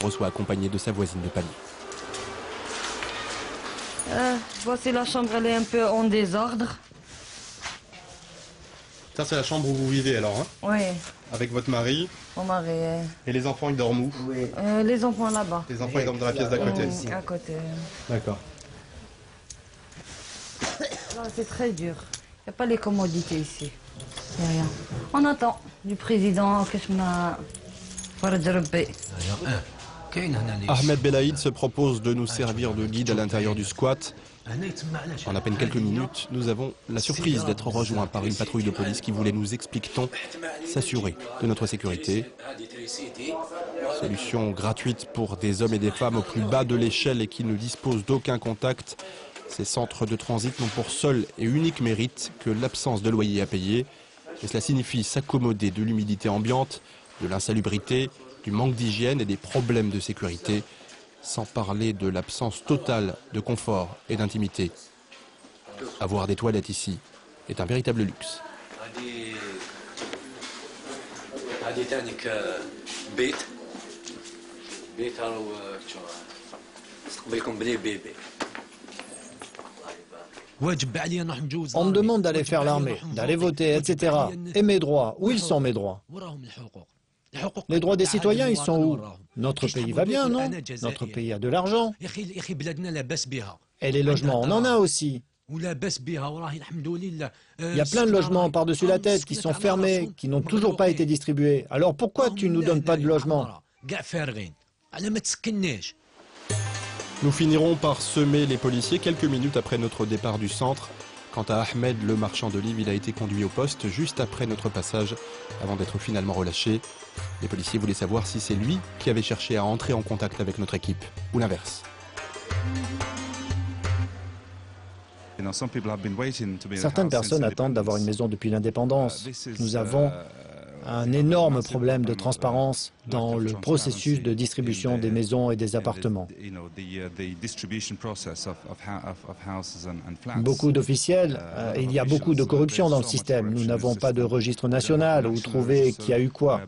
reçoit accompagné de sa voisine de palier. Voici la chambre, elle est un peu en désordre. Ça, c'est la chambre où vous vivez alors, hein? Oui. Avec votre mari? Mon mari. Et les enfants, ils dorment où? Oui. Les enfants là-bas. Les enfants, ils dorment dans la pièce d'à côté? À côté. D'accord. C'est très dur. Il n'y a pas les commodités ici. Il n'y a rien. On attend du président. Ahmed Belaïd se propose de nous servir de guide à l'intérieur du squat. En à peine quelques minutes, nous avons la surprise d'être rejoints par une patrouille de police qui voulait, nous explique-t-on, s'assurer de notre sécurité. Solution gratuite pour des hommes et des femmes au plus bas de l'échelle et qui ne disposent d'aucun contact. Ces centres de transit n'ont pour seul et unique mérite que l'absence de loyer à payer. Et cela signifie s'accommoder de l'humidité ambiante, de l'insalubrité, du manque d'hygiène et des problèmes de sécurité, sans parler de l'absence totale de confort et d'intimité. Avoir des toilettes ici est un véritable luxe. On me demande d'aller faire l'armée, d'aller voter, etc. Et mes droits, où ils sont mes droits? Les droits des citoyens, ils sont où? Notre pays va bien, non? Notre pays a de l'argent. Et les logements, on en a aussi. Il y a plein de logements par-dessus la tête qui sont fermés, qui n'ont toujours pas été distribués. Alors pourquoi tu ne nous donnes pas de logement? Nous finirons par semer les policiers quelques minutes après notre départ du centre. Quant à Ahmed, le marchand d'olives, il a été conduit au poste juste après notre passage, avant d'être finalement relâché. Les policiers voulaient savoir si c'est lui qui avait cherché à entrer en contact avec notre équipe, ou l'inverse. Certaines personnes attendent d'avoir une maison depuis l'indépendance. Nous avons un énorme problème de transparence dans le processus de distribution des maisons et des appartements. Beaucoup d'officiels, il y a beaucoup de corruption dans le système. Nous n'avons pas de registre national où trouver qui a eu quoi.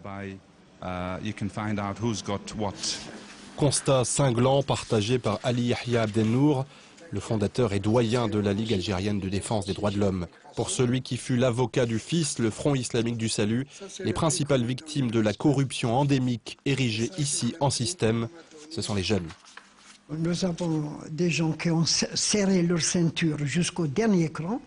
Constat cinglant partagé par Ali Yahya Abdelnour, le fondateur et doyen de la Ligue algérienne de défense des droits de l'homme. Pour celui qui fut l'avocat du FIS, le Front islamique du salut, les principales victimes de la corruption endémique érigée ici en système, ce sont les jeunes. Nous avons des gens qui ont serré leur ceinture jusqu'au dernier cran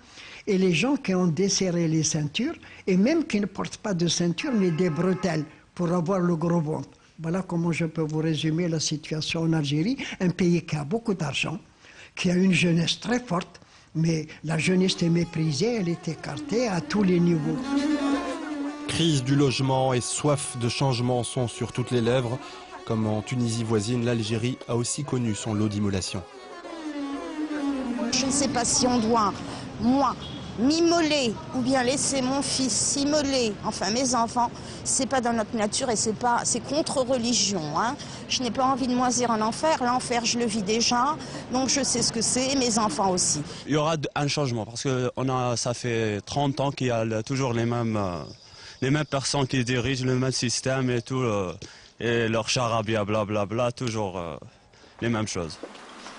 et les gens qui ont desserré les ceintures et même qui ne portent pas de ceinture mais des bretelles pour avoir le gros ventre. Voilà comment je peux vous résumer la situation en Algérie, un pays qui a beaucoup d'argent, qui a une jeunesse très forte, mais la jeunesse est méprisée, elle est écartée à tous les niveaux. Crise du logement et soif de changement sont sur toutes les lèvres. Comme en Tunisie voisine, l'Algérie a aussi connu son lot d'immolations. Je ne sais pas si on doit, moi, m'immoler ou bien laisser mon fils s'immoler, enfin mes enfants, c'est pas dans notre nature et c'est contre religion. Hein. Je n'ai pas envie de moisir en enfer. L'enfer, je le vis déjà, donc je sais ce que c'est, et mes enfants aussi. Il y aura un changement parce que ça fait 30 ans qu'il y a toujours les mêmes personnes qui dirigent le même système et tout, et leur charabia, blablabla, toujours les mêmes choses.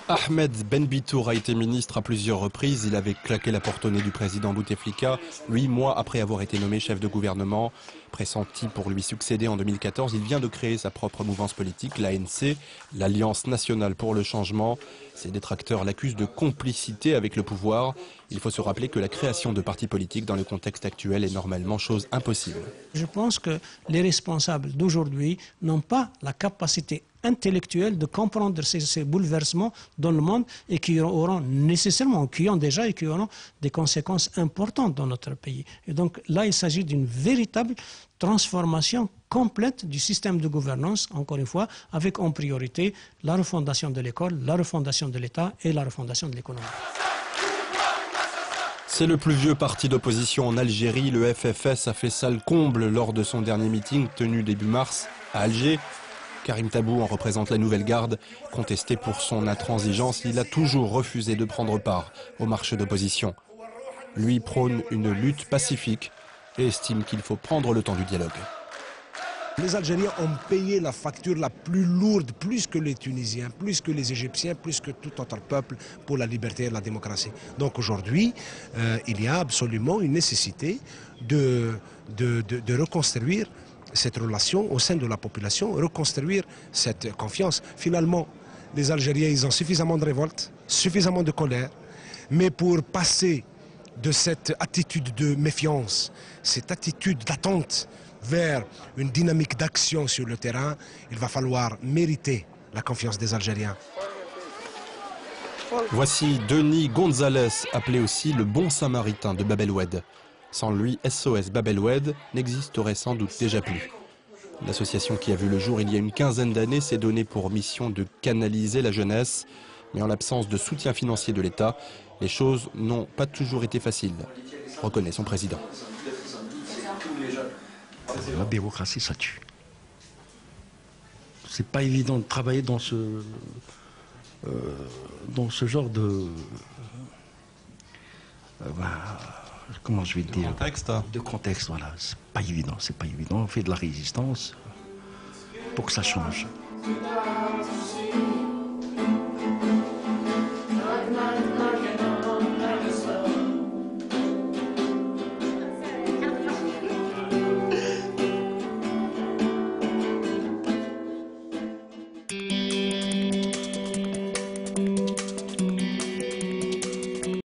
Ahmed Benbitour a été ministre à plusieurs reprises. Il avait claqué la porte au nez du président Bouteflika, 8 mois après avoir été nommé chef de gouvernement. Pressenti pour lui succéder en 2014, il vient de créer sa propre mouvance politique, l'ANC, l'Alliance nationale pour le changement. Ses détracteurs l'accusent de complicité avec le pouvoir. Il faut se rappeler que la création de partis politiques dans le contexte actuel est normalement chose impossible. Je pense que les responsables d'aujourd'hui n'ont pas la capacité intellectuelle de comprendre ces bouleversements dans le monde et qui auront nécessairement, qui ont déjà et qui auront des conséquences importantes dans notre pays. Et donc là, il s'agit d'une véritable transformation complète du système de gouvernance, encore une fois, avec en priorité la refondation de l'école, la refondation de l'État et la refondation de l'économie. C'est le plus vieux parti d'opposition en Algérie. Le FFS a fait salle comble lors de son dernier meeting tenu début mars à Alger. Karim Tabou en représente la nouvelle garde. Contesté pour son intransigeance, il a toujours refusé de prendre part aux marches d'opposition. Lui prône une lutte pacifique et estime qu'il faut prendre le temps du dialogue. Les Algériens ont payé la facture la plus lourde, plus que les Tunisiens, plus que les Égyptiens, plus que tout autre peuple pour la liberté et la démocratie. Donc aujourd'hui, il y a absolument une nécessité de reconstruire cette relation au sein de la population, reconstruire cette confiance. Finalement, les Algériens, ils ont suffisamment de révolte, suffisamment de colère, mais pour passer de cette attitude de méfiance, cette attitude d'attente vers une dynamique d'action sur le terrain, il va falloir mériter la confiance des Algériens. Voici Denis Gonzalez, appelé aussi le bon samaritain de Bab el Oued. Sans lui, SOS Bab el Oued n'existerait sans doute déjà plus. L'association qui a vu le jour il y a une quinzaine d'années s'est donnée pour mission de canaliser la jeunesse. Mais en l'absence de soutien financier de l'État, les choses n'ont pas toujours été faciles, reconnaît son président. La bureaucratie, ça tue. C'est pas évident de travailler dans ce genre de... comment je vais dire? Contexte. De contexte, voilà. C'est pas évident, c'est pas évident. On fait de la résistance pour que ça change.